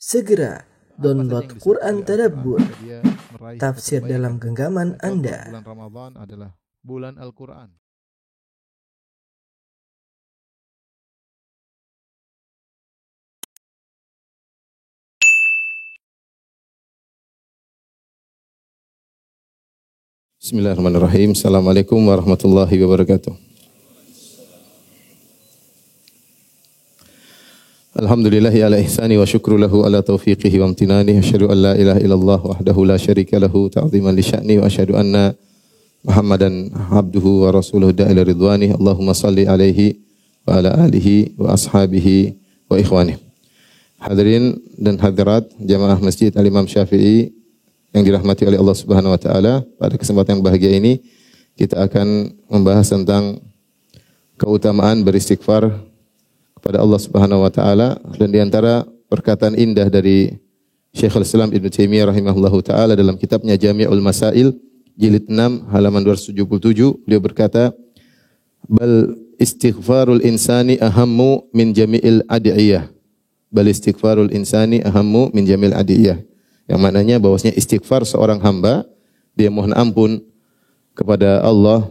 Segera download Quran Tadabbur, tafsir dalam genggaman Anda. Bulan Ramadan adalah bulan Al-Quran. Bismillahirrahmanirrahim. Assalamualaikum warahmatullahi wabarakatuh. Alhamdulillahi ala ihsani wa syukru lahu ala taufiqihi wa amtinani. Asyhadu an la ilaha illallah wahdahu la syarika lahu ta'ziman li sya'ni wa asyhadu anna Muhammadan abduhu wa rasuluhu da'ila ridwani. Allahumma salli alaihi wa ala alihi wa ashabihi wa ikhwani. Hadirin dan hadirat jamaah Masjid Al-Imam Syafi'i yang dirahmati oleh Allah Subhanahu wa taala, pada kesempatan yang bahagia ini kita akan membahas tentang keutamaan beristighfar kepada Allah Subhanahu wa taala, dan di antara perkataan indah dari Syekhul Islam Ibnu Taimiyah rahimahullahu taala dalam kitabnya Jami'ul Masail jilid 6 halaman 277, beliau berkata, "Bal istighfarul insani ahammu min jami'il adiyah." Bal istighfarul insani ahammu min jami'il adiyah. Yang maknanya bahwasanya istighfar seorang hamba, dia mohon ampun kepada Allah,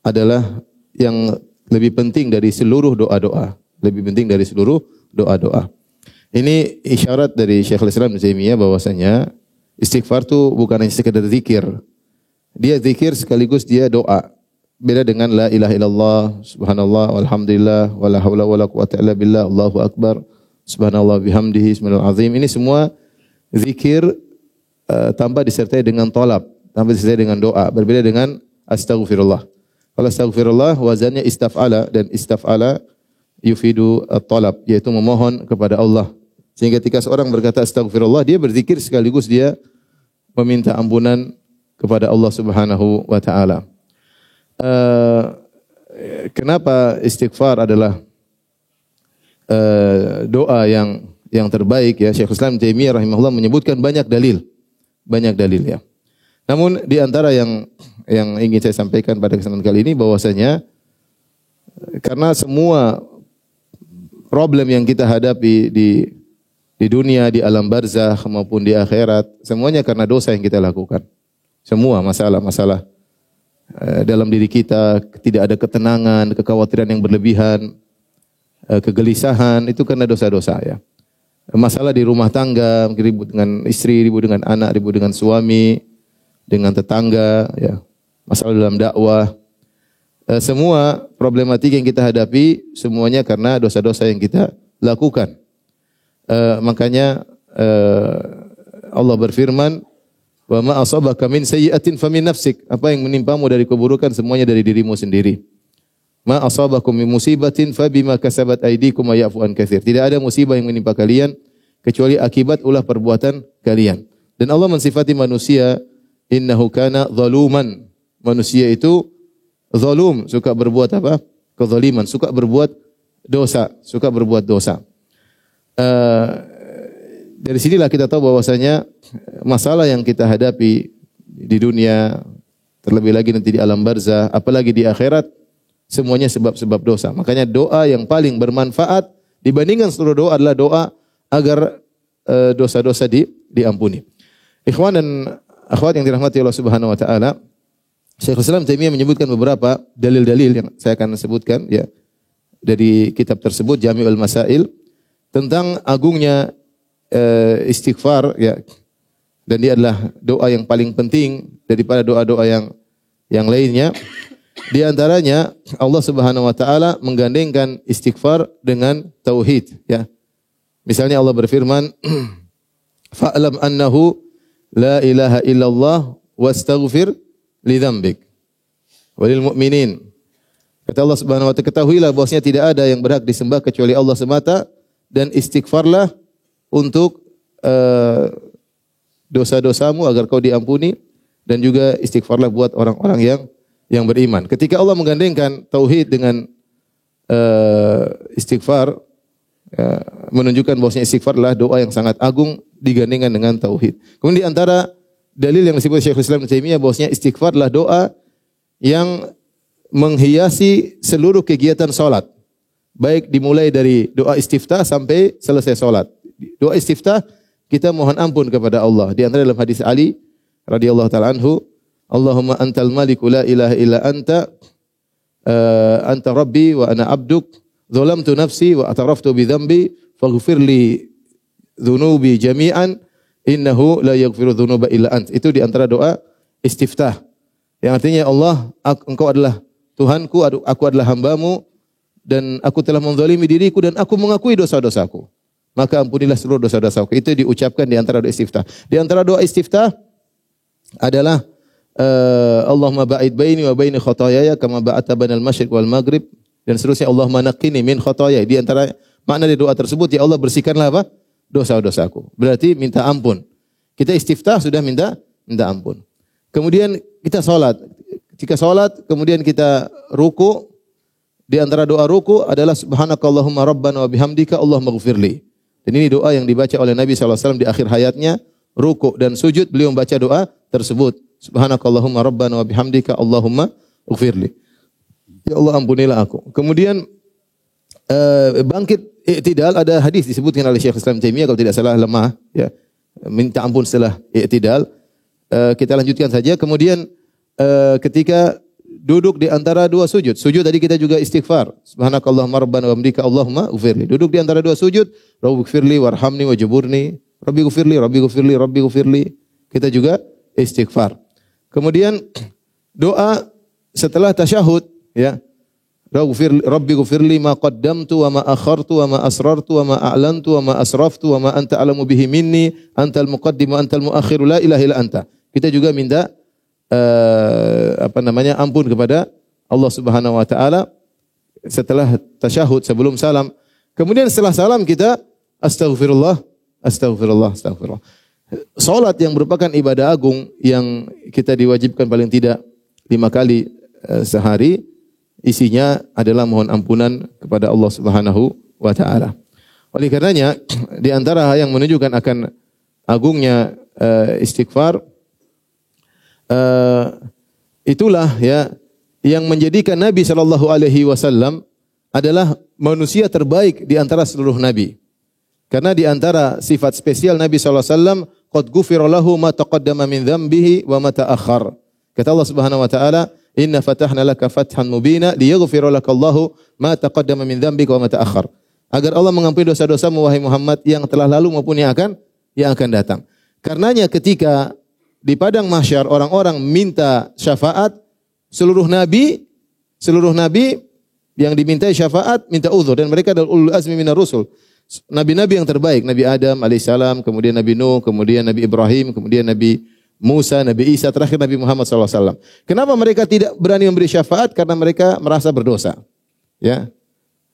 adalah yang lebih penting dari seluruh doa-doa. Lebih penting dari seluruh doa-doa. Ini isyarat dari Syekhul Islam Ibnu Taimiyah bahwasanya istighfar itu bukan hanya sekedar zikir. Dia zikir sekaligus dia doa. Beda dengan la ilaha illallah, subhanallah, walhamdulillah, wala haula wala quwata illa billah, Allahu akbar, subhanallah bihamdihi, subhanal azim. Ini semua zikir tanpa disertai dengan tolab, tanpa disertai dengan doa. Berbeda dengan astaghfirullah. Kalau astaghfirullah wazannya istaf'ala, dan istaf'ala yufidu at-talab, yaitu memohon kepada Allah. Sehingga ketika seorang berkata astaghfirullah, dia berzikir sekaligus dia meminta ampunan kepada Allah Subhanahu wa taala. Kenapa istighfar adalah doa yang terbaik ya? Syekhul Islam Taimiyah rahimahullah menyebutkan banyak dalil ya. Namun di antara yang ingin saya sampaikan pada kesempatan kali ini bahwasanya karena semua problem yang kita hadapi di dunia, di alam barzakh maupun di akhirat, semuanya karena dosa yang kita lakukan. Semua masalah-masalah dalam diri kita, tidak ada ketenangan, kekhawatiran yang berlebihan, kegelisahan, itu karena dosa-dosa ya. Masalah di rumah tangga, ribut dengan istri, ribut dengan anak, ribut dengan suami, dengan tetangga, ya. Masalah dalam dakwah. Semua problematika yang kita hadapi semuanya karena dosa-dosa yang kita lakukan. Makanya Allah berfirman, "Wa ma asabaka min sayyi'atin famin nafsik." Apa yang menimpamu dari keburukan semuanya dari dirimu sendiri. Ma asabakum min musibatin fabima kasabat aydikum wa ya'fu an katsir. Tidak ada musibah yang menimpa kalian kecuali akibat ulah perbuatan kalian. Dan Allah mensifati manusia, innahu kana zaluman. Manusia itu zalum, suka berbuat apa? Kezaliman, suka berbuat dosa, Dari sinilah kita tahu bahwasanya masalah yang kita hadapi di dunia, terlebih lagi nanti di alam barzakh, apalagi di akhirat, semuanya sebab-sebab dosa. Makanya doa yang paling bermanfaat dibandingkan seluruh doa adalah doa agar dosa-dosa diampuni. Ikhwan dan akhwat yang dirahmati Allah Subhanahu wa taala, Syekhul Islam Taimiyah menyebutkan beberapa dalil-dalil yang saya akan sebutkan ya dari kitab tersebut Jami'ul Masail tentang agungnya istighfar ya, dan dia adalah doa yang paling penting daripada doa-doa yang lainnya. Di antaranya Allah Subhanahu wa taala menggandengkan istighfar dengan tauhid ya. Misalnya Allah berfirman, "Fa'lam annahu la ilaha illallah wastaghfir li dzambik walil mu'minin." Kata Allah Subhanahu wa taala, ketahuilah bahwasanya tidak ada yang berhak disembah kecuali Allah semata, dan istighfarlah untuk dosa-dosamu agar kau diampuni, dan juga istighfarlah buat orang-orang yang beriman. Ketika Allah menggandengkan tauhid dengan istighfar, menunjukkan bahwasanya istighfar adalah doa yang sangat agung digandengkan dengan tauhid. Kemudian di antara dalil yang disebut Syekhul Islam Ibnu Taimiyah bahwasanya istighfar adalah doa yang menghiasi seluruh kegiatan salat. Baik dimulai dari doa istiftah sampai selesai salat. Doa istiftah kita mohon ampun kepada Allah. Di antara dalam hadis Ali radhiyallahu taala anhu, Allahumma antal maliku la ilaha illa anta, anta rabbi wa ana abduk, zalamtu nafsi wa ataraftu bi dhanbi, faghfir li dhunubi jami'an, innahu la yaghfiru dhunuba illa ant. Itu di antara doa istiftah. Yang artinya, Allah, engkau adalah Tuhanku, aku adalah hambamu, dan aku telah menzalimi diriku dan aku mengakui dosa-dosaku. Maka ampunilah seluruh dosa-dosaku. Itu diucapkan di antara doa istiftah. Di antara doa istiftah adalah Allahumma ba'id baini wa baini khataayaya kama ba'adta bainal masyriq wal maghrib, dan seterusnya, Allahumma naqqini min khataayaya. Di antara makna dari doa tersebut, ya Allah, bersihkanlah apa? Dosa-dosaku. Berarti minta ampun. Kita istiftah sudah minta ampun. Kemudian kita salat. Jika salat kemudian kita ruku, di antara doa ruku adalah subhanakallahumma rabbana wa bihamdika Allahumma ighfirli. Dan ini doa yang dibaca oleh Nabi SAW di akhir hayatnya, ruku dan sujud beliau membaca doa tersebut. Subhanakallahumma rabbana wa bihamdika Allahumma ighfirli. Ya Allah, ampunilah aku. Kemudian bangkit i'tidal, ada hadis disebutkan oleh Syekh Islam Taimiyah kalau tidak salah lemah, ya. Minta ampun setelah i'tidal. Kita lanjutkan saja. Kemudian ketika duduk di antara dua sujud. Sujud tadi kita juga istighfar. Subhanakallahumma rabbana wa bihamdika Allahumma ighfirli. Duduk di antara dua sujud, Rabbighfirli warhamni wajburni. Rabbighfirli, Rabbighfirli, Rabbighfirli. Kita juga istighfar. Kemudian doa setelah tasyahud, ya. Rabbighfirli ma qaddamtu wa ma akhartu wa ma asrartu wa ma a'lantu wa ma asraftu wa ma anta alamu bihi minni, antal muqaddim wa antal muakhir, la ilaha illa anta. Kita juga minta ampun kepada Allah Subhanahu wa taala setelah tasyahud, sebelum salam. Kemudian setelah salam kita astaghfirullah, astaghfirullah, astaghfirullah. Salat yang merupakan ibadah agung yang kita diwajibkan paling tidak 5 kali sehari, isinya adalah mohon ampunan kepada Allah Subhanahu wa taala. Oleh karenanya, di antara yang menunjukkan akan agungnya istighfar, itulah ya yang menjadikan Nabi sallallahu alaihi wasallam adalah manusia terbaik di antara seluruh nabi. Karena di antara sifat spesial Nabi sallallahu alaihi wasallam, qad ghufira lahu ma taqaddama min dhanbihi wa ma ta'akhkhar. Kata Allah Subhanahu wa taala, inna fatahna laka fathan mubina liyaghfira lakallahu ma taqaddama min dhanbika wa ma ta'akhkhar. Agar Allah mengampuni dosa-dosamu wahai Muhammad yang telah lalu maupun yang akan datang. Karenanya ketika di padang mahsyar orang-orang minta syafaat, seluruh nabi yang dimintai syafaat minta uzur, dan mereka adalah ulul azmi minar rusul. Nabi-nabi yang terbaik, Nabi Adam alaihissalam, kemudian Nabi Nuh, kemudian Nabi Ibrahim, kemudian Nabi Musa, Nabi Isa, terakhir Nabi Muhammad SAW. Kenapa mereka tidak berani memberi syafaat? Karena mereka merasa berdosa. Ya,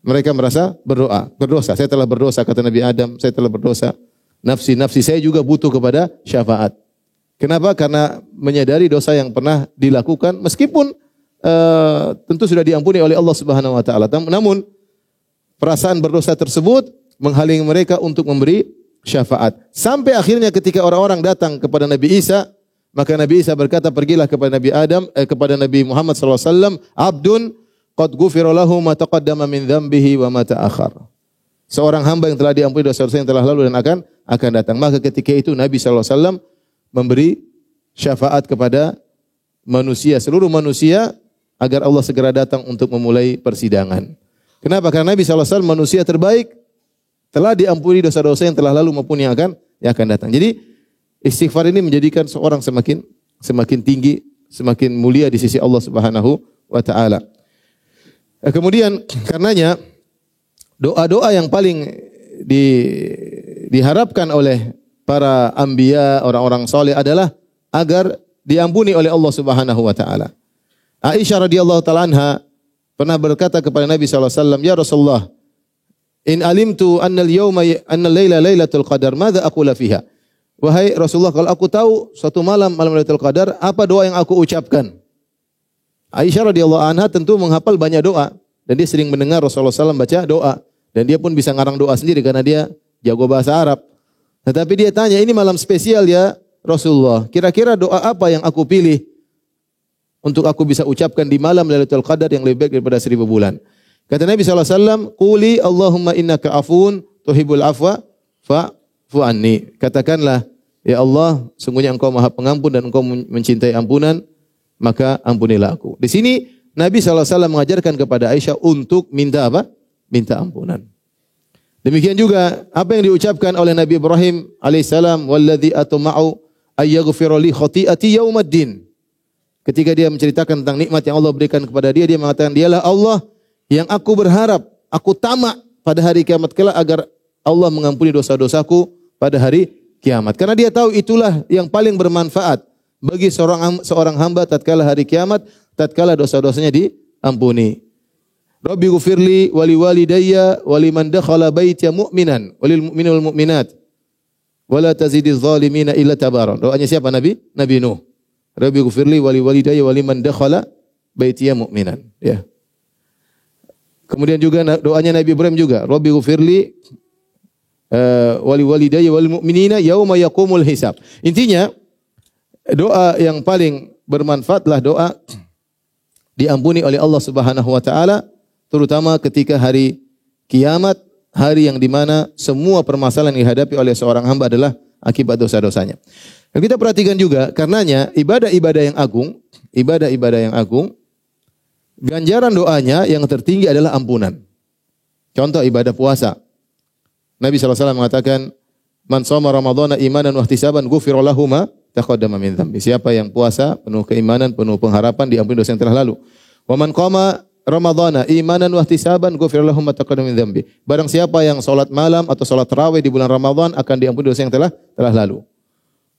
mereka merasa berdosa. Saya telah berdosa, kata Nabi Adam, saya telah berdosa. Nafsi saya juga butuh kepada syafaat. Kenapa? Karena menyadari dosa yang pernah dilakukan, meskipun tentu sudah diampuni oleh Allah Subhanahu wa taala. Namun perasaan berdosa tersebut menghalangi mereka untuk memberi syafaat. Sampai akhirnya ketika orang-orang datang kepada Nabi Isa, maka Nabi Isa berkata, pergilah kepada kepada Nabi Muhammad SAW, abdun qad ghufira lahu ma taqaddama min dhanbihi wa ma ta'akhkhar. Seorang hamba yang telah diampuni dosa-dosa yang telah lalu dan akan datang. Maka ketika itu Nabi SAW memberi syafaat kepada manusia, seluruh manusia, agar Allah segera datang untuk memulai persidangan. Kenapa? Karena Nabi SAW manusia terbaik, telah diampuni dosa-dosa yang telah lalu maupun yang akan datang. Jadi istighfar ini menjadikan seorang semakin tinggi, semakin mulia di sisi Allah Subhanahu wa taala. Kemudian karenanya doa-doa yang paling diharapkan oleh para anbiya, orang-orang saleh adalah agar diampuni oleh Allah Subhanahu wa taala. Aisyah radhiyallahu taala anha pernah berkata kepada Nabi sallallahu alaihi wasallam, "Ya Rasulullah, in alimtu anna al-laila lailatul qadar, madza aqula fiha?" Wahai Rasulullah, kalau aku tahu suatu malam Lailatul Qadar, apa doa yang aku ucapkan? Aisyah radhiyallahu anha tentu menghafal banyak doa, dan dia sering mendengar Rasulullah SAW baca doa, dan dia pun bisa ngarang doa sendiri karena dia jago bahasa Arab. Tetapi dia tanya, ini malam spesial ya Rasulullah, kira-kira doa apa yang aku pilih untuk aku bisa ucapkan di malam Lailatul Qadar yang lebih baik daripada 1000 bulan? Kata Nabi SAW, quli Allahumma innaka afun tuhibbul afwa fa'fu anni. Katakanlah, ya Allah, sungguhnya Engkau Maha Pengampun dan Engkau mencintai ampunan, maka ampunilah aku. Di sini Nabi SAW mengajarkan kepada Aisyah untuk minta apa? Minta ampunan. Demikian juga apa yang diucapkan oleh Nabi Ibrahim alaihissalam, walladzi atma'u ayyaghfira li khati'ati yaumaddin. Ketika dia menceritakan tentang nikmat yang Allah berikan kepada dia, dia mengatakan, dialah Allah yang aku berharap, aku tamak pada hari kiamat kelak agar Allah mengampuni dosa-dosaku pada hari kiamat. Karena dia tahu itulah yang paling bermanfaat bagi seorang hamba tatkala hari kiamat, tatkala dosa-dosanya diampuni. Rabbi ghufirli wali walidayya waliman dakhala baitiya mu'minan walil mu'mini wal mu'minat wala tazidiz zalimina illa tabara. Doanya siapa Nabi? Nabi Nuh. Rabbi ghufirli wali walidayya waliman dakhala baitiya mu'minan. Ya. Kemudian juga doanya Nabi Ibrahim juga, Rabbi ghufirli wali walidayya wal mu'minina yauma yaqumul hisab. Intinya doa yang paling bermanfaatlah doa diampuni oleh Allah Subhanahu wa taala, terutama ketika hari kiamat, hari yang dimana semua permasalahan yang dihadapi oleh seorang hamba adalah akibat dosa-dosanya. Dan kita perhatikan juga, karenanya ibadah-ibadah yang agung, ganjaran doanya yang tertinggi adalah ampunan. Contoh ibadah puasa. Nabi SAW mengatakan, man shoma ramadhana imanan wa ihtisaban ghufira lahu ma taqaddama min dzambi. Siapa yang puasa penuh keimanan, penuh pengharapan, diampuni dosa yang telah lalu. Wa man qama ramadhana imanan wa ihtisaban ghufira lahu ma taqaddama min dzambi. Barang siapa yang salat malam atau salat tarawih di bulan Ramadan akan diampuni dosa yang telah lalu.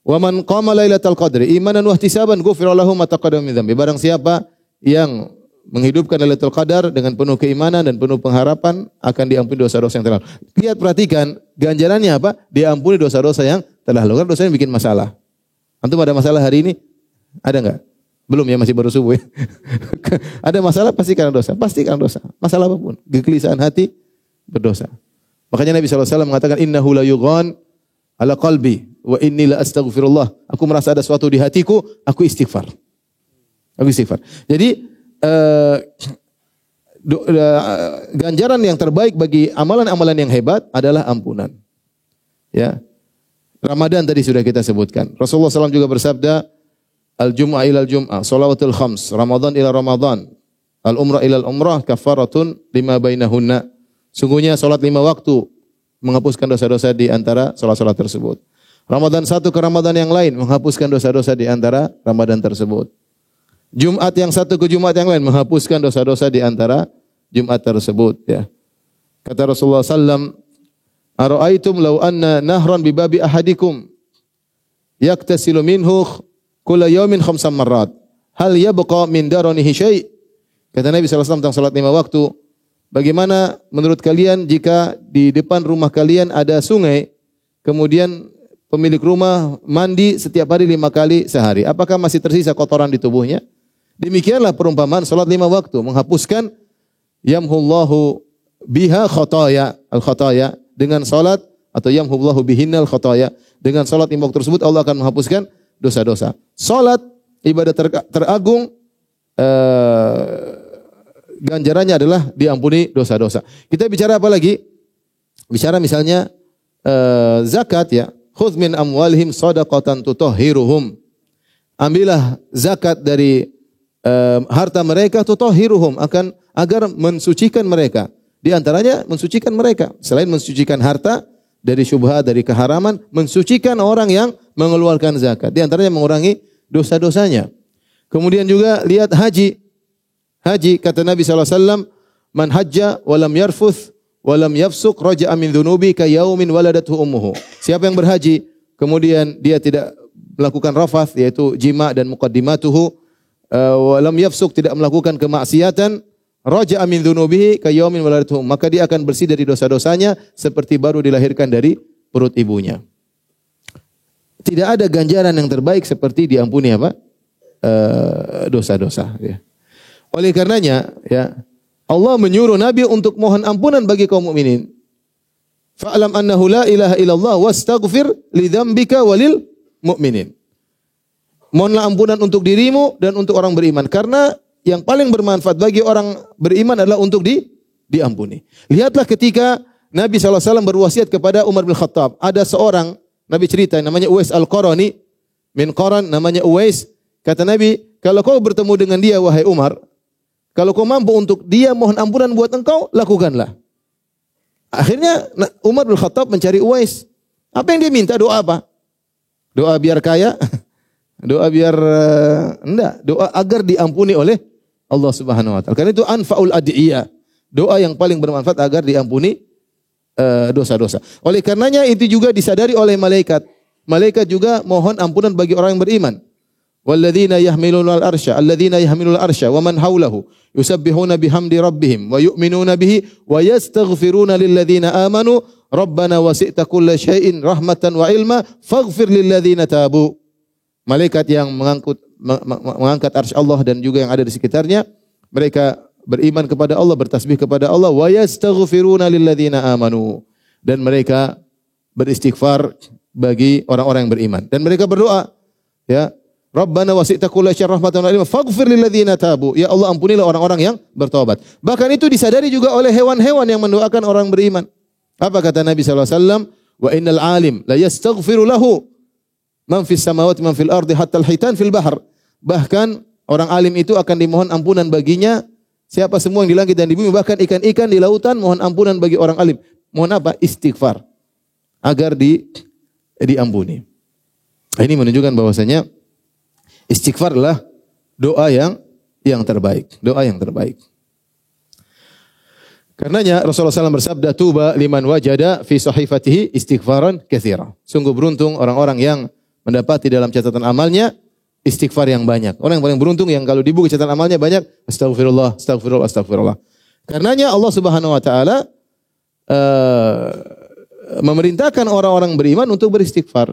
Wa man qama lailatul qadri imanan wa ihtisaban ghufira lahu ma taqaddama min dzambi. Barang siapa yang menghidupkan Lailatul Qadar dengan penuh keimanan dan penuh pengharapan akan diampuni dosa-dosa yang telah lalu. Lihat, perhatikan ganjarannya apa? Diampuni dosa-dosa yang telah lalu. Karena dosanya bikin masalah. Antum ada masalah hari ini? Ada enggak? Belum ya, masih baru subuh ya. Ada masalah pasti karena dosa. Pasti karena dosa. Masalah apapun. Kegelisahan hati berdosa. Makanya Nabi SAW mengatakan, innahu la yughan ala qalbi wa inni la astaghfirullah. Aku merasa ada sesuatu di hatiku, aku istighfar. Jadi ganjaran yang terbaik bagi amalan-amalan yang hebat adalah ampunan. Ya. Ramadan tadi sudah kita sebutkan. Rasulullah SAW juga bersabda, al-jum'ah ilal jum'ah, shalawatul khams, Ramadan ila Ramadan, al-umrah ilal umrah, kafaratun lima bainahunna. Sungguhnya salat 5 waktu menghapuskan dosa-dosa di antara salat-salat tersebut. Ramadan satu ke Ramadan yang lain menghapuskan dosa-dosa di antara Ramadan tersebut. Jumat yang satu ke Jumat yang lain menghapuskan dosa-dosa di antara Jumat tersebut. Ya. Kata Rasulullah SAW, ara'aitum law anna nahran bi babi ahadikum yaktasilu minhu kulla yawmin 5 marrat hal yabqa min daranihi syai'. Kata Nabi SAW tentang salat 5 waktu, bagaimana menurut kalian jika di depan rumah kalian ada sungai, kemudian pemilik rumah mandi setiap hari 5 kali sehari, apakah masih tersisa kotoran di tubuhnya? Demikianlah perumpamaan salat 5 waktu menghapuskan yamhullahu biha khataya al-khataya, dengan salat atau yamhullahu bihinnal khataya, dengan salat 5 waktu tersebut Allah akan menghapuskan dosa-dosa. Salat ibadah teragung, ganjarannya adalah diampuni dosa-dosa. Kita bicara apa lagi? Bicara misalnya zakat ya. Khudz min amwalihim shadaqatan tutahhiruhum. Ambillah zakat dari harta mereka, tutahhiruhum, agar mensucikan mereka. Di antaranya mensucikan mereka. Selain mensucikan harta dari syubhat, dari keharaman, mensucikan orang yang mengeluarkan zakat. Di antaranya mengurangi dosa-dosanya. Kemudian juga lihat haji. Haji, kata Nabi SAW, man hajja walam yarfuth walam yafsuk raja'a min dhunubi ka yaumin waladathu ummuhu. Siapa yang berhaji, kemudian dia tidak melakukan rafath, yaitu jima dan muqaddimatuhu, walam yafsuk, tidak melakukan kemaksiatan, raja'a min dhunubihi ka yaumin waladathu, maka dia akan bersih dari dosa-dosanya seperti baru dilahirkan dari perut ibunya. Tidak ada ganjaran yang terbaik seperti diampuni apa? Dosa-dosa ya. Oleh karenanya ya, Allah menyuruh Nabi untuk mohon ampunan bagi kaum mukminin. Fa'lam annahu la ilaha illallah wastaghfir li dzambika walil mu'minin. Mohonlah ampunan untuk dirimu dan untuk orang beriman, karena yang paling bermanfaat bagi orang beriman adalah untuk diampuni. Lihatlah ketika Nabi SAW berwasiat kepada Umar bin Khattab. Ada seorang, Nabi cerita, namanya Uwais Al-Qarani, min Qaran, namanya Uwais. Kata Nabi, kalau kau bertemu dengan dia, wahai Umar, kalau kau mampu untuk dia mohon ampunan buat engkau, lakukanlah. Akhirnya Umar bin Khattab mencari Uwais. Apa yang dia minta? Doa apa? Doa biar kaya? Doa biar enggak, doa agar diampuni oleh Allah Subhanahu wa taala. Karena itu anfaul adiyah. Doa yang paling bermanfaat agar diampuni dosa-dosa. Oleh karenanya itu juga disadari oleh malaikat. Malaikat juga mohon ampunan bagi orang yang beriman. Walladzina yahmiluna al-arsya, alladzina yahmiluna al-arsya wa man hawlahu yusabbihuna bihamdi rabbihim wa yu'minuna bihi wa yastaghfiruna lilladzina amanu rabbana wasi'ta kulla syai'in rahmatan wa ilma faghfir lilladzina tabu. Malaikat yang mengangkat arsy Allah dan juga yang ada di sekitarnya, mereka beriman kepada Allah, bertasbih kepada Allah, wa yastaghfiruna lilladzina amanu, dan mereka beristighfar bagi orang-orang yang beriman, dan mereka berdoa, ya, Rabbana wasi'ta kulla syai'in rahmatan wa ilma faghfir lilladzina tabu. Ya Allah, ampunilah orang-orang yang bertobat. Bahkan itu disadari juga oleh hewan-hewan yang mendoakan orang beriman. Apa kata Nabi sallallahu alaihi wasallam? Wa innal alim la yastaghfiru lahu man fis samawati man fil ardi hatta al-hitan fil bahr. Bahkan orang alim itu akan dimohon ampunan baginya siapa semua yang di langit dan di bumi, bahkan ikan-ikan di lautan mohon ampunan bagi orang alim. Mohon apa? Istighfar agar diampuni. Ini menunjukkan bahwasanya istighfar adalah doa yang terbaik, doa yang terbaik. Karenanya Rasulullah SAW bersabda, tuba liman wajada fi sahifatihi istighfaran katsira. Sungguh beruntung orang-orang yang mendapati dalam catatan amalnya istighfar yang banyak. Orang yang paling beruntung yang kalau di buku catatan amalnya banyak astagfirullah, astagfirullah, astagfirullah. Karenanya Allah Subhanahu wa taala memerintahkan orang-orang beriman untuk beristighfar,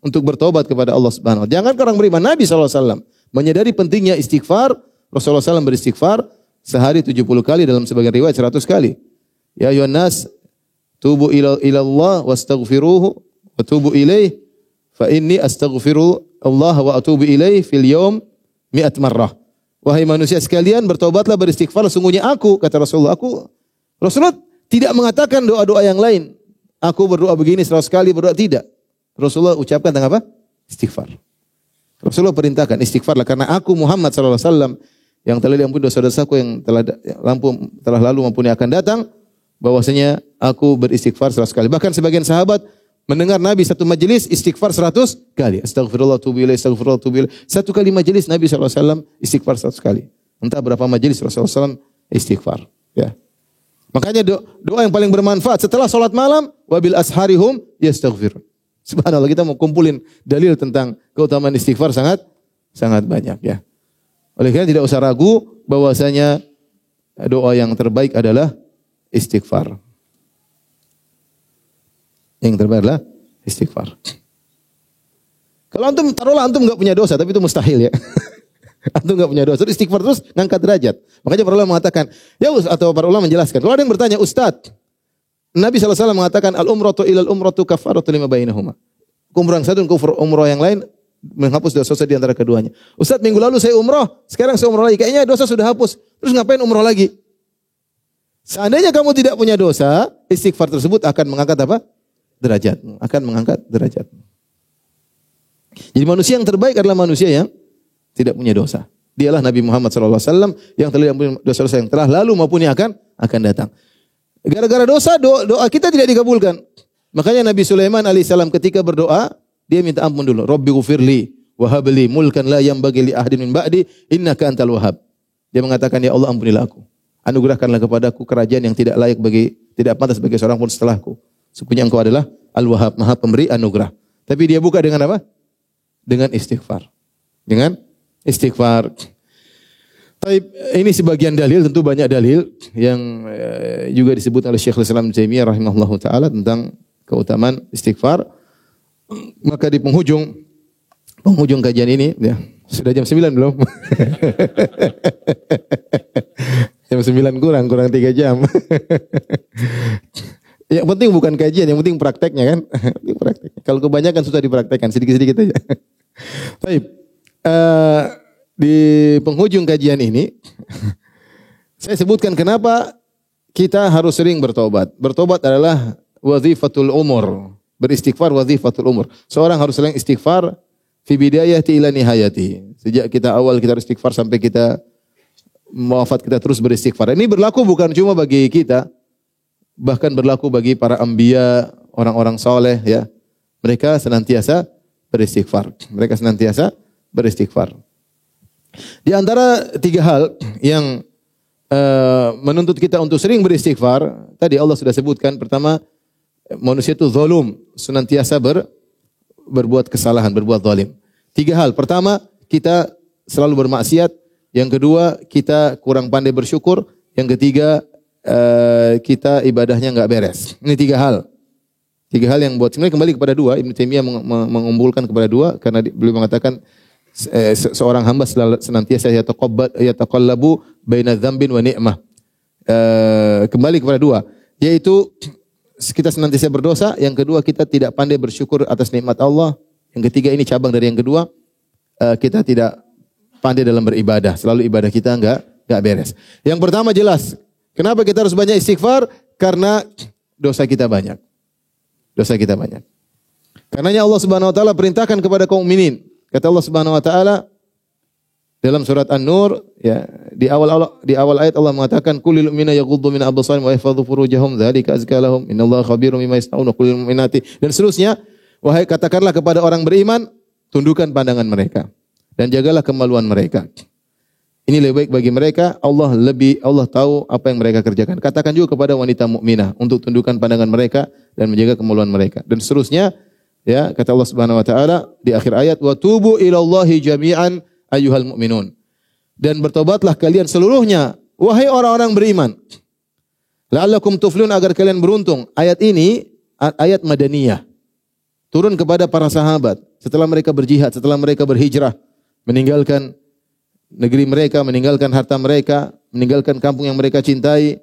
untuk bertobat kepada Allah Subhanahu wa taala. Jangan orang beriman, Nabi SAW menyadari pentingnya istighfar. Rasulullah SAW beristighfar sehari 70 kali, dalam sebagian riwayat 100 kali. Ya ayuhan nas tubu ila Allah wastaghfiruhu wa tubu ilaih fa inni astaghfiru Allah wa atubu ilaih fil yaum 100 marrah. Wahai manusia sekalian, bertobatlah, beristighfar, sungguhnya aku, kata Rasulullah, Rasulullah tidak mengatakan doa-doa yang lain. Aku berdoa begini 100 kali, berdoa tidak. Rasulullah ucapkan tentang apa? Istighfar. Rasulullah perintahkan istighfarlah karena aku Muhammad sallallahu alaihi wasallam yang telah diampuni dosa-dosaku yang telah lalu maupun yang akan datang, bahwasanya aku beristighfar 100 kali. Bahkan sebagian sahabat mendengar Nabi satu majelis istighfar 100 kali. Astagfirullah tubu ilaih, astagfirullah tubu ilaih. Satu kali majelis Nabi sallallahu alaihi wasallam istighfar 100 kali. Entah berapa majelis Rasulullah SAW istighfar, ya. Makanya doa yang paling bermanfaat setelah salat malam, wabil asharihum yastaghfirun. Subhanallah, kita mau kumpulin dalil tentang keutamaan istighfar sangat banyak, ya. Oleh karena tidak usah ragu bahwasanya doa yang terbaik adalah istighfar. Yang terbaik adalah istighfar. Kalau antum taruhlah antum enggak punya dosa, tapi itu mustahil, ya. Antum enggak punya dosa, terus istighfar terus ngangkat derajat. Makanya para ulama mengatakan, atau para ulama menjelaskan. Kalau ada yang bertanya, Ustaz, Nabi SAW mengatakan al-umratu ilal umratu kafaratu lima bainahuma. Umrah yang satu dan umrah yang lain menghapus dosa-dosa di antara keduanya. Ustaz, minggu lalu saya umrah, sekarang saya umrah lagi. Kayaknya dosa sudah hapus. Terus ngapain umrah lagi? Seandainya kamu tidak punya dosa, istighfar tersebut akan mengangkat apa? Derajat. Akan mengangkat derajat. Jadi manusia yang terbaik adalah manusia yang tidak punya dosa. Dialah Nabi Muhammad SAW yang telah diampuni dosa-dosa yang telah lalu maupun yang akan datang. Gara-gara dosa, doa kita tidak dikabulkan. Makanya Nabi Sulaiman alaihissalam ketika berdoa, dia minta ampun dulu. Rabbi ghufirli wa habli mulkan la yanbaghi li ahadin min ba'di innaka antal wahhab. Dia mengatakan, ya Allah, ampunilah aku. Anugerahkanlah kepadaku kerajaan yang tidak pantas bagi seorang pun setelahku. Sesungguhnya engkau adalah Al-Wahhab, Maha Pemberi anugerah. Tapi dia buka dengan apa? Dengan istighfar. Dengan istighfar. Ini sebagian dalil, tentu banyak dalil yang juga disebut oleh Syekhul Islam Ibnu Taimiyah rahimahullahu taala tentang keutamaan istighfar. Maka di penghujung kajian ini, ya, sudah jam 9 belum? Jam 9 kurang 3 jam. Yang penting bukan kajian, yang penting prakteknya kan. Kalau kebanyakan susah dipraktekkan, sedikit-sedikit aja. Baik. Di penghujung kajian ini, saya sebutkan kenapa kita harus sering bertobat. Bertobat adalah wazifatul umur. Beristighfar wazifatul umur. Seorang harus sering istighfar fi bidayati ila nihayati. Sejak kita awal kita istighfar sampai kita wafat kita terus beristighfar. Ini berlaku bukan cuma bagi kita, bahkan berlaku bagi para anbiya, orang-orang saleh ya. Mereka senantiasa beristighfar. Mereka senantiasa beristighfar. Di antara tiga hal yang menuntut kita untuk sering beristighfar, tadi Allah sudah sebutkan. Pertama, manusia itu zalim, senantiasa berbuat kesalahan, berbuat zalim. Tiga hal. Pertama, kita selalu bermaksiat. Yang kedua, kita kurang pandai bersyukur. Yang ketiga, kita ibadahnya enggak beres. Ini tiga hal. Tiga hal yang buat sebenarnya kembali kepada dua. Ibnu Taimiyah mengumpulkan kepada dua karena beliau mengatakan seorang hamba senantiasa yataqallabu baina dzambin wa ni'mah. Kembali kepada dua, yaitu kita senantiasa berdosa. Yang kedua, kita tidak pandai bersyukur atas nikmat Allah. Yang ketiga, ini cabang dari yang kedua, kita tidak pandai dalam beribadah. Selalu ibadah kita enggak beres. Yang pertama jelas, kenapa kita harus banyak istighfar? Karena dosa kita banyak. Dosa kita banyak. Karenanya Allah Subhanahu wa taala perintahkan kepada kaum mukminin. Kata Allah Subhanahu wa taala dalam surat An-Nur ya, di awal ayat Allah mengatakan kulil mu'minina yaghuddu min absarihim wa yahfazu furujahum dzalika azka lahum innallaha khabirum bima yasnaun wa kulil mu'minati, dan seterusnya. Wahai katakanlah kepada orang beriman, tundukkan pandangan mereka dan jagalah kemaluan mereka. Ini lebih baik bagi mereka. Allah tahu apa yang mereka kerjakan. Katakan juga kepada wanita mukminah untuk tundukkan pandangan mereka dan menjaga kemaluan mereka. Dan seterusnya, ya, kata Allah Subhanahu wa taala di akhir ayat, "Wa tubu ilallahi jami'an ayyuhal mu'minun." Dan bertobatlah kalian seluruhnya, wahai orang-orang beriman. La'allakum tuflihun, agar kalian beruntung. Ayat ini ayat madaniyah. Turun kepada para sahabat setelah mereka berjihad, setelah mereka berhijrah, meninggalkan negeri mereka, meninggalkan harta mereka, meninggalkan kampung yang mereka cintai,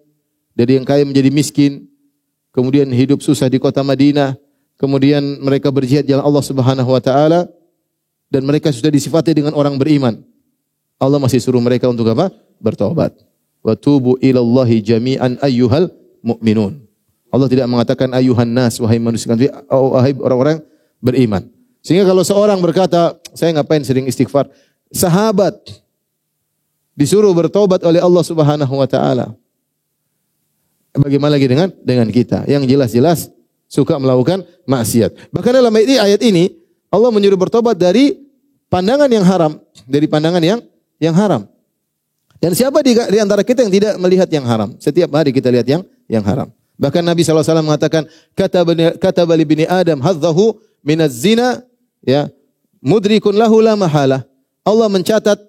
dari yang kaya menjadi miskin, kemudian hidup susah di kota Madinah, kemudian mereka berjihad jalan Allah Subhanahu wa taala, dan mereka sudah disifati dengan orang beriman. Allah masih suruh mereka untuk apa? Bertobat. Wa tubu ilallahi jami'an ayyuhal mu'minun. Allah tidak mengatakan ayyuhan nas, wahai manusia, wahai orang-orang beriman. Sehingga kalau seorang berkata, saya ngapain sering istighfar? Sahabat disuruh bertobat oleh Allah Subhanahu wa taala. Bagaimana lagi dengan kita yang jelas-jelas suka melakukan maksiat. Bahkan dalam ayat ini Allah menyuruh bertobat dari pandangan yang haram, dari pandangan yang haram. Dan siapa di antara kita yang tidak melihat yang haram? Setiap hari kita lihat yang haram. Bahkan Nabi SAW mengatakan, kataba li bini Adam hadzahu minaz zina, ya, mudrikun lahu la mahalah. Allah mencatat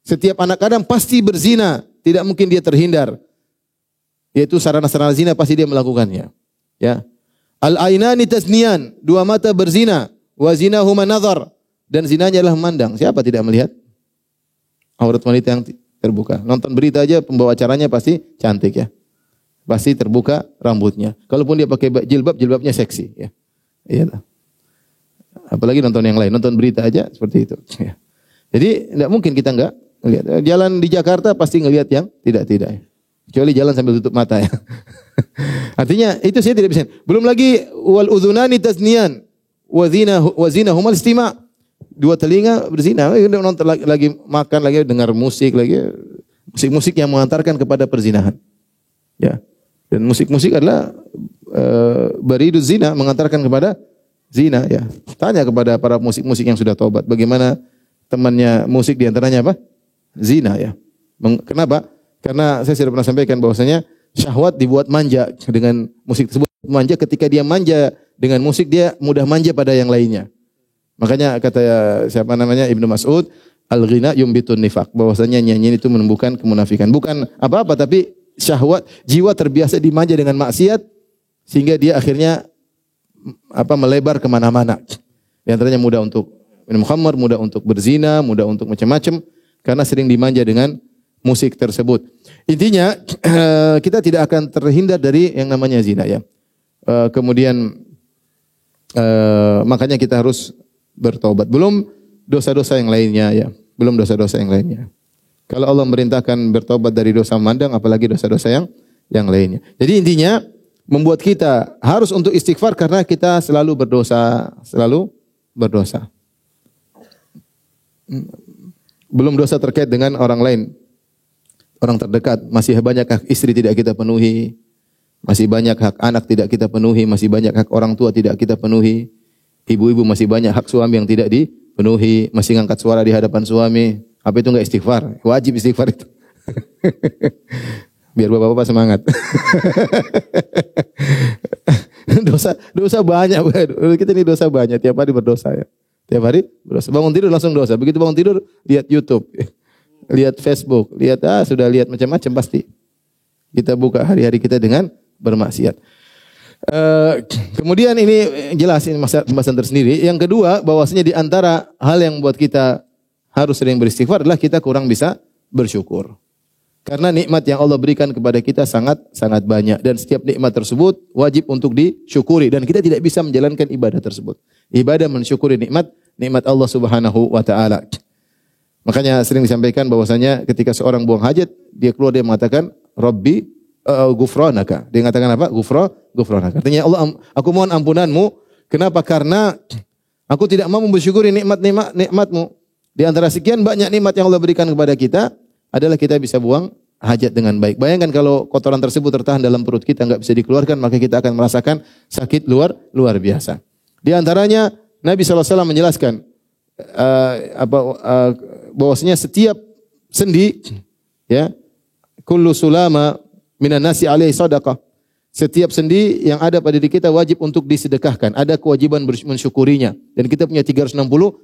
setiap anak Adam pasti berzina, tidak mungkin dia terhindar. Yaitu sarana-sarana zina pasti dia melakukannya. Ya. Al-ainani tasniyan, dua mata berzina, wa zinahuma nazar, dan zinanya adalah memandang. Siapa tidak melihat aurat wanita yang terbuka? Nonton berita aja pembawa acaranya pasti cantik ya. Pasti terbuka rambutnya. Kalaupun dia pakai jilbab, jilbabnya seksi ya. Iya. Apalagi nonton yang lain, nonton berita aja seperti itu ya. Jadi tidak mungkin kita enggak lihat. Jalan di Jakarta pasti ngelihat yang tidak-tidak. Kecuali jalan sambil tutup mata ya. Artinya itu saya tidak bisa. Belum lagi wal udhunani tasniyan wa zinahumal istima'. Dua telinga berzina. Nonton lagi makan lagi dengar musik lagi. Musik-musik yang mengantarkan kepada perzinahan. Ya. Dan musik-musik adalah baridu zina, mengantarkan kepada zina ya. Tanya kepada para musik-musik yang sudah taubat, bagaimana temannya musik di antaranya apa? Zina ya. Kenapa? Karena saya sudah pernah sampaikan bahwasanya syahwat dibuat manja dengan musik tersebut. Manja, ketika dia manja dengan musik, dia mudah manja pada yang lainnya. Makanya kata siapa namanya Ibnu Mas'ud, al-ghina yumbitun nifaq, bahwasanya nyanyian itu menumbuhkan kemunafikan. Bukan apa-apa, tapi syahwat, jiwa terbiasa dimanja dengan maksiat sehingga dia akhirnya melebar kemana-mana. Di antaranya mudah untuk minum khamar, mudah untuk berzina, mudah untuk macam-macam karena sering dimanja dengan musik tersebut. Intinya kita tidak akan terhindar dari yang namanya zina ya. Kemudian makanya kita harus bertobat. Belum dosa-dosa yang lainnya ya. Belum dosa-dosa yang lainnya. Kalau Allah merintahkan bertobat dari dosa memandang, apalagi dosa-dosa yang lainnya. Jadi intinya membuat kita harus untuk istighfar karena kita selalu berdosa, Belum dosa terkait dengan orang lain, orang terdekat. Masih banyak hak istri tidak kita penuhi, masih banyak hak anak tidak kita penuhi, masih banyak hak orang tua tidak kita penuhi. Ibu-ibu masih banyak hak suami yang tidak dipenuhi, masih ngangkat suara di hadapan suami. Apa itu enggak istighfar? Wajib istighfar itu. Biar bapak-bapak semangat. dosa banyak. Kita ini dosa banyak. Tiap hari berdosa ya. Tiap hari berdosa. Bangun tidur langsung dosa. Begitu bangun tidur lihat YouTube, lihat Facebook, sudah lihat macam-macam pasti. Kita buka hari-hari kita dengan bermaksiat. Kemudian ini jelas ini pembahasan tersendiri. Yang kedua, bahwasanya di antara hal yang buat kita harus sering beristighfar adalah kita kurang bisa bersyukur. Karena nikmat yang Allah berikan kepada kita sangat banyak dan setiap nikmat tersebut wajib untuk disyukuri dan kita tidak bisa menjalankan ibadah tersebut. Ibadah mensyukuri nikmat Allah Subhanahu wa taala. Makanya sering disampaikan bahwasanya ketika seorang buang hajat, dia keluar dia mengatakan Rabbi ghufranaka. Dia mengatakan apa? Ghufranaka. Artinya Allah, aku mohon ampunanmu. Kenapa? Karena aku tidak mau bersyukuri nikmat-nikmatmu. Di antara sekian banyak nikmat yang Allah berikan kepada kita adalah kita bisa buang hajat dengan baik. Bayangkan kalau kotoran tersebut tertahan dalam perut kita enggak bisa dikeluarkan, maka kita akan merasakan sakit luar biasa. Di antaranya Nabi SAW menjelaskan bahwasanya setiap sendi ya kullu sulama minan nasi alaihi sadaqah. Setiap sendi yang ada pada diri kita wajib untuk disedekahkan. Ada kewajiban mensyukurinya. Dan kita punya 360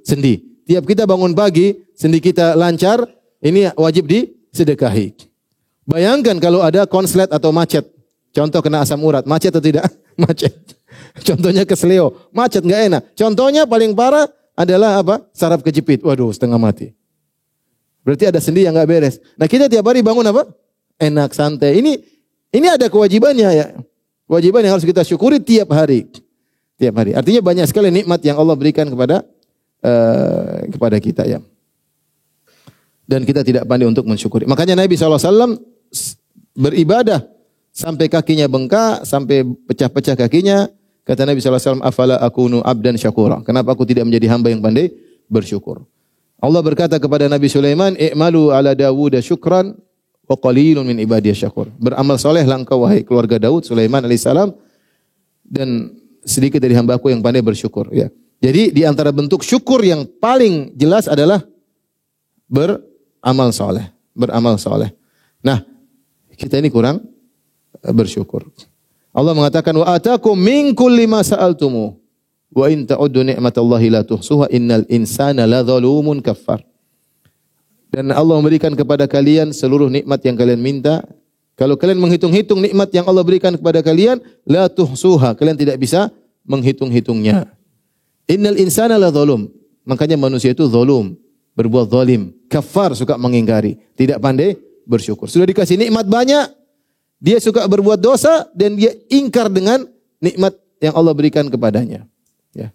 sendi. Tiap kita bangun pagi, sendi kita lancar, ini wajib disedekahi. Bayangkan kalau ada konslet atau macet. Contoh kena asam urat, macet atau tidak? Macet. Contohnya kesleo, macet enggak enak. Contohnya paling parah adalah apa? Saraf kejepit. Waduh, setengah mati. Berarti ada sendi yang enggak beres. Nah, kita tiap hari bangun apa? Enak, santai. Ini ada kewajibannya ya. Kewajiban yang harus kita syukuri tiap hari. Tiap hari. Artinya banyak sekali nikmat yang Allah berikan kepada kita ya. Dan kita tidak pandai untuk mensyukuri. Makanya Nabi SAW beribadah sampai kakinya bengkak, sampai pecah-pecah kakinya. Kata Nabi SAW, afala akunu abdan syakura. Kenapa aku tidak menjadi hamba yang pandai bersyukur? Allah berkata kepada Nabi Sulaiman, i'malu ala Dawud syukran wa qalilun min ibadiyasy syakur. Beramal solehlah engkau wahai keluarga Daud, Sulaiman alaihissalam, dan sedikit dari hambaku yang pandai bersyukur. Ya. Jadi di antara bentuk syukur yang paling jelas adalah beramal soleh. Nah, kita ini kurang bersyukur. Allah mengatakan wa atakum min kulli ma sa'altumu wa in ta'uddu ni'matallahi la tuhsuha innal insana ladzalumun kafar. Dan Allah memberikan kepada kalian seluruh nikmat yang kalian minta. Kalau kalian menghitung-hitung nikmat yang Allah berikan kepada kalian, la tuhsuha, kalian tidak bisa menghitung-hitungnya. Innal insana ladzalum. Makanya manusia itu zalum, berbuat zalim. Kafar, suka mengingkari, tidak pandai bersyukur. Sudah dikasih nikmat banyak, dia suka berbuat dosa dan dia ingkar dengan nikmat yang Allah berikan kepadanya. Ya.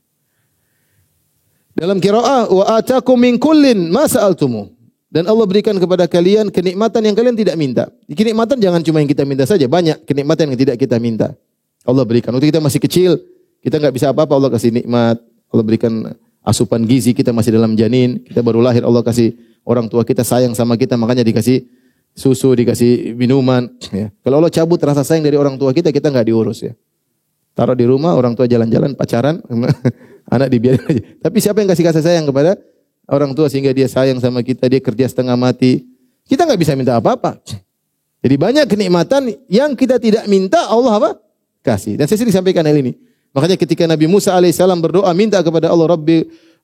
Dalam qiraah wa atakum min kullin ma sa'altumu. Dan Allah berikan kepada kalian kenikmatan yang kalian tidak minta. Kenikmatan jangan cuma yang kita minta saja, banyak kenikmatan yang tidak kita minta. Allah berikan. Waktu kita masih kecil, kita enggak bisa apa-apa, Allah kasih nikmat. Allah berikan asupan gizi, kita masih dalam janin, kita baru lahir, Allah kasih orang tua kita sayang sama kita, makanya dikasih susu, dikasih minuman. Ya. Kalau Allah cabut rasa sayang dari orang tua kita enggak diurus ya. Taruh di rumah, orang tua jalan-jalan, pacaran, anak dibiarin aja. Tapi siapa yang kasih sayang kepada orang tua sehingga dia sayang sama kita, dia kerja setengah mati. Kita enggak bisa minta apa-apa. Jadi banyak kenikmatan yang kita tidak minta, Allah apa? Kasih. Dan saya sering sampaikan hal ini. Makanya ketika Nabi Musa alaihissalam berdoa minta kepada Allah,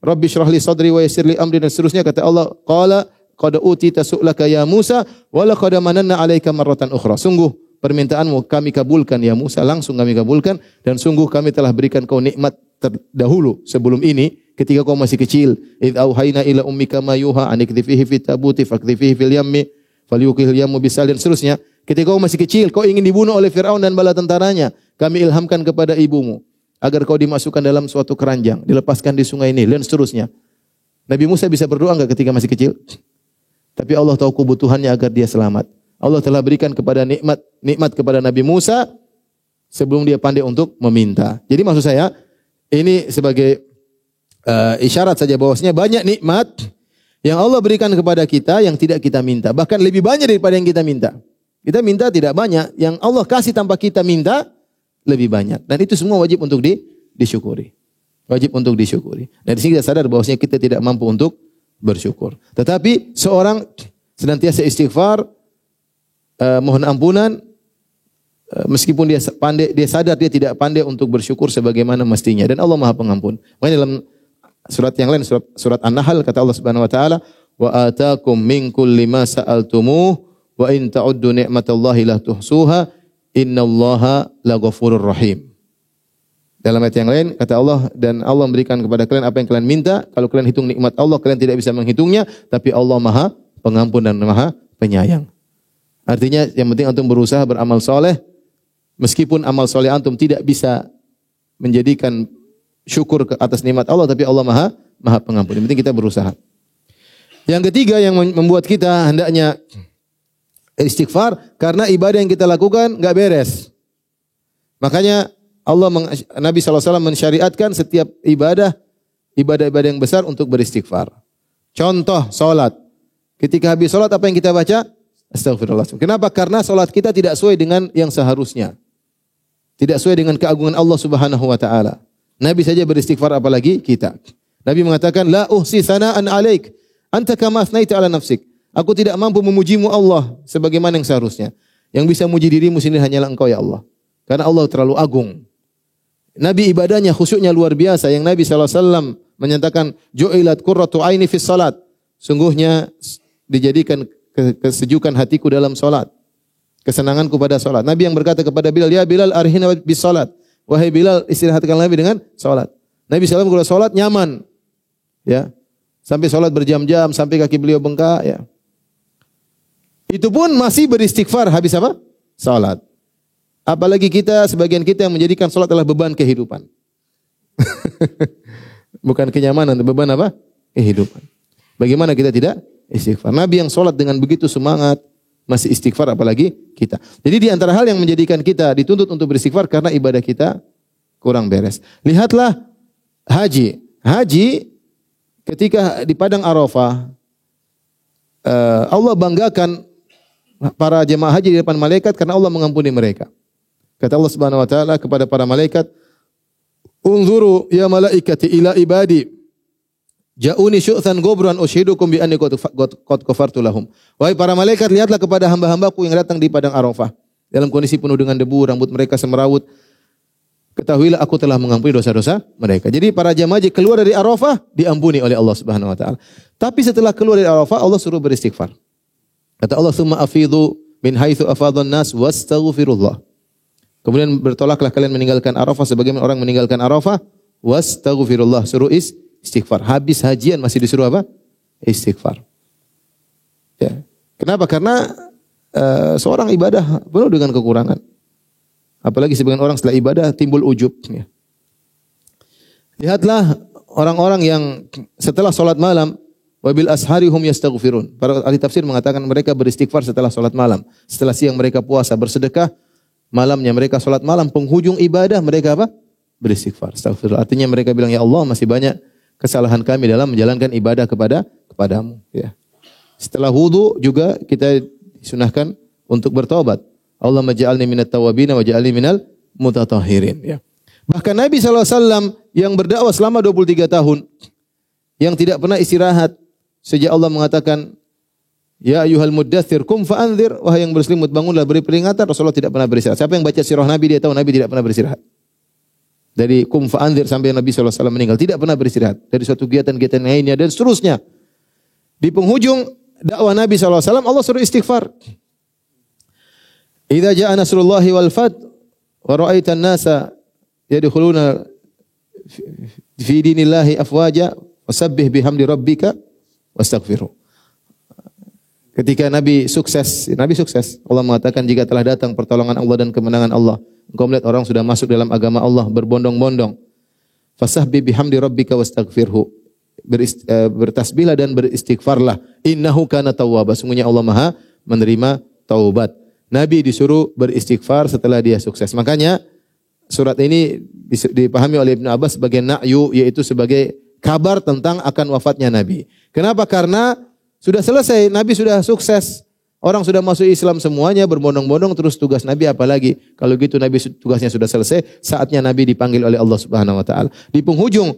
Rabbi syrah li sadri wa yassir li amri, dan seterusnya, kata Allah, qala qad utita su'laka ya Musa wa laqad mananna 'alaika marratan ukhra. Sungguh permintaanmu kami kabulkan ya Musa, langsung kami kabulkan, dan sungguh kami telah berikan kau nikmat terdahulu sebelum ini ketika kau masih kecil. Idz auhayna ila ummika ma yuha an ikdhifihi fit tabuti fakdhifihi fil yammi falyuqihil yammu bisal, dan seterusnya. Ketika kau masih kecil, kau ingin dibunuh oleh Firaun dan bala tentaranya, kami ilhamkan kepada ibumu agar kau dimasukkan dalam suatu keranjang, dilepaskan di sungai Nil, dan seterusnya. Nabi Musa bisa berdoa enggak ketika masih kecil? Tapi Allah tahu kebutuhannya agar dia selamat. Allah telah berikan nikmat kepada Nabi Musa sebelum dia pandai untuk meminta. Jadi maksud saya ini sebagai isyarat saja bahwasanya banyak nikmat yang Allah berikan kepada kita yang tidak kita minta. Bahkan lebih banyak daripada yang kita minta. Kita minta tidak banyak, yang Allah kasih tanpa kita minta lebih banyak. Dan itu semua wajib untuk disyukuri. Wajib untuk disyukuri. Dan di sini kita sadar bahwasanya kita tidak mampu untuk bersyukur. Tetapi seorang senantiasa istighfar, mohon ampunan, meskipun dia sadar dia tidak pandai untuk bersyukur sebagaimana mestinya. Dan Allah Maha Pengampun. Makanya dalam surat yang lain, surat An-Nahl, kata Allah Subhanahu wa taala, "Wa ataakum min kulli ma sa'altumuh wa in ta'uddu ni'matallahi la tuhsuha innallaha laghafurur rahim." Dalam ayat yang lain kata Allah, dan Allah memberikan kepada kalian apa yang kalian minta. Kalau kalian hitung nikmat Allah, kalian tidak bisa menghitungnya, tapi Allah Maha Pengampun dan Maha Penyayang. Artinya yang penting antum berusaha beramal soleh, meskipun amal soleh antum tidak bisa menjadikan syukur atas nikmat Allah, tapi Allah Maha Pengampun. Yang penting kita berusaha. Yang ketiga yang membuat kita hendaknya istighfar, karena ibadah yang kita lakukan enggak beres. Makanya Nabi SAW mensyariatkan setiap ibadah yang besar untuk beristighfar. Contoh salat. Ketika habis salat apa yang kita baca? Astagfirullah. Kenapa? Karena salat kita tidak sesuai dengan yang seharusnya. Tidak sesuai dengan keagungan Allah Subhanahu wa taala. Nabi saja beristighfar, apalagi kita. Nabi mengatakan, "La uhsi sana'an 'alaik, anta kama asnaita 'ala nafsik." Aku tidak mampu memujimu Allah sebagaimana yang seharusnya. Yang bisa memuji dirimu sendiri hanyalah Engkau ya Allah. Karena Allah terlalu agung. Nabi ibadahnya, khusyuknya luar biasa. Yang Nabi SAW menyatakan, "Ju'ilat qurratu aini fis salat." Sungguhnya dijadikan kesejukan hatiku dalam salat. Kesenanganku pada salat. Nabi yang berkata kepada Bilal, "Ya Bilal, arhina bis salat." Wahai Bilal, istirahatkan Nabi dengan salat. Nabi SAW kalau salat nyaman. Ya. Sampai salat berjam-jam, sampai kaki beliau bengkak, ya. Itu pun masih beristighfar habis apa? Salat. Apalagi kita, sebagian kita yang menjadikan salat adalah beban kehidupan. Bukan kenyamanan, beban apa? Kehidupan. Bagaimana kita tidak istighfar? Nabi yang salat dengan begitu semangat, masih istighfar, apalagi kita. Jadi di antara hal yang menjadikan kita dituntut untuk beristighfar karena ibadah kita kurang beres. Lihatlah haji. Haji ketika di padang Arafah, Allah banggakan para jemaah haji di depan malaikat karena Allah mengampuni mereka. Kata Allah Subhanahu wa taala kepada para malaikat, "Unzuru ya malaikati ila ibadi. Ja'uni syu'than gobran ushidukum bi anni qad ghafartu lahum." Wahai para malaikat, lihatlah kepada hamba-hambaku yang datang di padang Arafah dalam kondisi penuh dengan debu, rambut mereka semerawut. Ketahuilah aku telah mengampuni dosa-dosa mereka. Jadi para jemaah haji keluar dari Arafah diampuni oleh Allah Subhanahu wa taala. Tapi setelah keluar dari Arafah, Allah suruh beristighfar. Kata Allah, "Tsumma afidhu min haitsu afadhan nas wastaghfirullah." Kemudian bertolaklah kalian meninggalkan Arafah sebagaimana orang meninggalkan Arafah, wastaghfirullah, suruh istighfar. Habis hajian masih disuruh apa? Istighfar. Ya. Kenapa? Karena seorang ibadah penuh dengan kekurangan. Apalagi sebagian orang setelah ibadah timbul ujub. Ya. Lihatlah orang-orang yang setelah salat malam, wabil ashari hum yastaghfirun. Para ahli tafsir mengatakan mereka beristighfar setelah salat malam. Setelah siang mereka puasa bersedekah, malamnya mereka salat malam, penghujung ibadah mereka apa? Beristighfar. Astagfirullah. Artinya mereka bilang, "Ya Allah, masih banyak kesalahan kami dalam menjalankan ibadah kepadamu." Ya. Setelah wudu juga kita disunahkan untuk bertobat. Allahumma ja'alni minat tawabin wa ja'alni minal mutatahhirin. Ya. Bahkan Nabi SAW yang berdakwah selama 23 tahun, yang tidak pernah istirahat, sejak Allah mengatakan, "Ya ayyuhal muddathir kum fa'anzir," wahai yang berselimut bangunlah, beri peringatan. Rasulullah tidak pernah beristirahat. Siapa yang baca sirah Nabi dia tahu Nabi tidak pernah beristirahat. Dari kum fa'anzir sampai Nabi SAW meninggal tidak pernah beristirahat. Dari suatu kegiatan-kegiatan lainnya dan seterusnya. Di penghujung dakwah Nabi SAW Allah suruh istighfar. Idza ja'a nasrullahi wal fath wa ra'aitan nasa yadkhuluna fi dinillahi afwaja wasabbih bihamdi rabbika wastaghfirhu. Ketika Nabi sukses. Allah mengatakan jika telah datang pertolongan Allah dan kemenangan Allah, engkau melihat orang sudah masuk dalam agama Allah berbondong-bondong. Fasabbih bihamdi rabbika wastaghfirhu. Bertasbihlah dan beristighfarlah. Innahu kana tawwaba. Sungguhnya Allah Maha menerima taubat. Nabi disuruh beristighfar setelah dia sukses. Makanya surat ini dipahami oleh Ibnu Abbas sebagai na'yu, yaitu sebagai kabar tentang akan wafatnya Nabi. Kenapa? Karena sudah selesai, Nabi sudah sukses. Orang sudah masuk Islam semuanya, berbondong-bondong, terus tugas Nabi apa lagi? Kalau gitu Nabi tugasnya sudah selesai, saatnya Nabi dipanggil oleh Allah Subhanahu wa taala. Di penghujung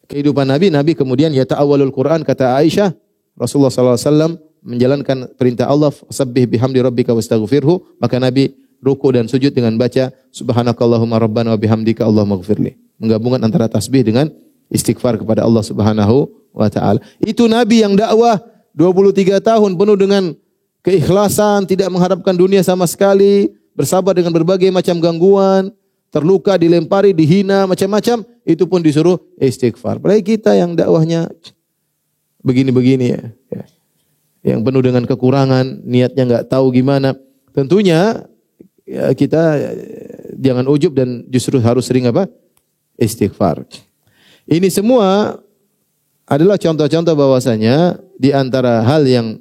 kehidupan Nabi, Nabi kemudian yata'awwalul Quran, kata Aisyah, Rasulullah sallallahu alaihi wasallam menjalankan perintah Allah, sabbih bihamdi rabbika wastaghfirhu, maka Nabi ruku dan sujud dengan baca subhanakallahumma rabbana wa bihamdika Allahumma ighfirli. Menggabungkan antara tasbih dengan istighfar kepada Allah Subhanahu wa taala. Itu Nabi yang dakwah 23 tahun penuh dengan keikhlasan, tidak mengharapkan dunia sama sekali, bersabar dengan berbagai macam gangguan, terluka, dilempari, dihina, macam-macam, itu pun disuruh istighfar. Apalagi kita yang dakwahnya begini-begini ya. Yang penuh dengan kekurangan, niatnya enggak tahu gimana. Tentunya ya, kita jangan ujub dan justru harus sering apa? Istighfar. Ini semua adalah contoh-contoh bahwasanya di antara hal yang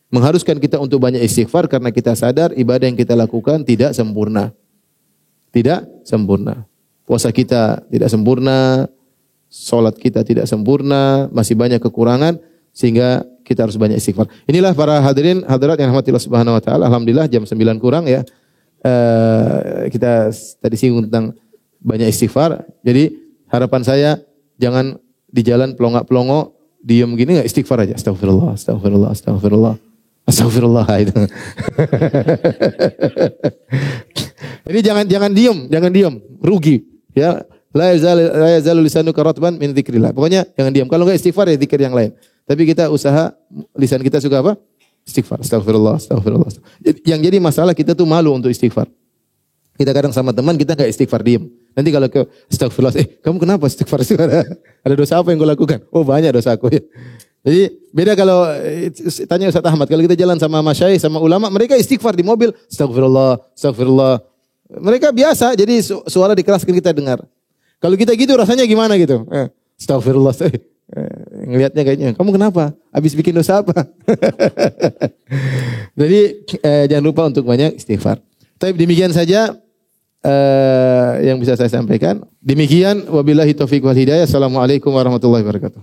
mengharuskan kita untuk banyak istighfar karena kita sadar ibadah yang kita lakukan tidak sempurna. Tidak sempurna. Puasa kita tidak sempurna, salat kita tidak sempurna, masih banyak kekurangan sehingga kita harus banyak istighfar. Inilah para hadirin hadirat yang rahmati Allah Subhanahu wa taala. Alhamdulillah jam 9 kurang ya. Kita tadi singgung tentang banyak istighfar. Jadi harapan saya jangan di jalan pelongok-pelongok diam gini enggak, istighfar aja. Astagfirullah, astagfirullah, astagfirullah. Astagfirullah itu. Jadi jangan diam, rugi. Ya, la yazalu lisanuka ratban min dzikrillah. Pokoknya jangan diam. Kalau enggak istighfar ya zikir yang lain. Tapi kita usaha lisan kita juga apa? Istighfar. Astagfirullah, astagfirullah. Yang jadi masalah kita tuh malu untuk istighfar. Kita kadang sama teman kita enggak istighfar, diam. Nanti kalau ke astagfirullah, kamu kenapa istighfar? Ada dosa apa yang kau lakukan? Oh, banyak dosaku ya. Jadi beda kalau tanya Ustaz Ahmad, kalau kita jalan sama masyayikh, sama ulama, mereka istighfar di mobil, astagfirullah, astagfirullah. Mereka biasa, jadi suara dikeraskan kita dengar. Kalau kita gitu rasanya gimana gitu? Astagfirullah. Ngelihatnya kayaknya, kamu kenapa? Habis bikin dosa apa? Jadi jangan lupa untuk banyak istighfar. Tapi demikian saja yang bisa saya sampaikan. Demikian wabillahi taufiq wal hidayah. Assalamualaikum warahmatullahi wabarakatuh.